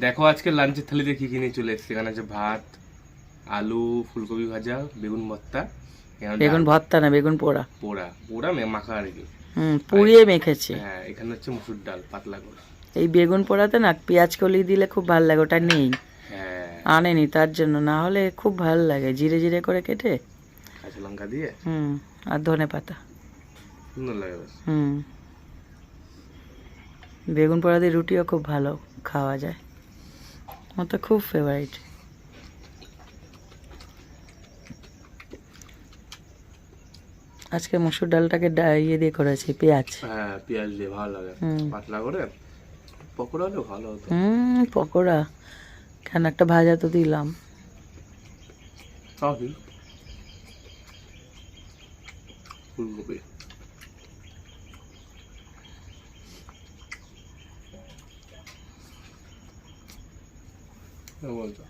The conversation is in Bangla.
দেখো আজকে লাঞ্চের থালিতে কি কি নিয়ে চলে এসেছে। এখানে আছে ভাত, আলু, ফুলকপি ভাজা, বেগুন ভর্তা, এখানে বেগুন ডাল, ভর্তা না, বেগুন পোড়া। পোড়া পোড়া মাখা আর কি। পুড়িয়ে মেখেছে। হ্যাঁ, এখানে হচ্ছে মুসুর ডাল পাতলা করে। এই বেগুন পোড়াতে না পেঁয়াজ কলি দিলে খুব ভালো লাগে, ওটা নেই, হ্যাঁ, আনেনি তার জন্য, না হলে খুব ভালো লাগে জিরে জিরে করে কেটে। কাঁচা লঙ্কা দিয়ে আর ধনে পাতা। সুন্দর লাগে বেশ। বেগুন পোড়া দিয়ে রুটিও খুব ভালো খাওয়া যায়, আমার তো খুব ফেভারিট। আজকে মসুর ডালটাকে ইয়ে দিয়ে করেছি, পেঁয়াজ। হ্যাঁ, পেঁয়াজ দিয়ে ভালো লাগে, পাতলা করে। পকোড়া হলেও ভালো হতো। পকোড়া কেন, একটা ভাজা তো দিলাম। তাও কি ফুলকপি বলতো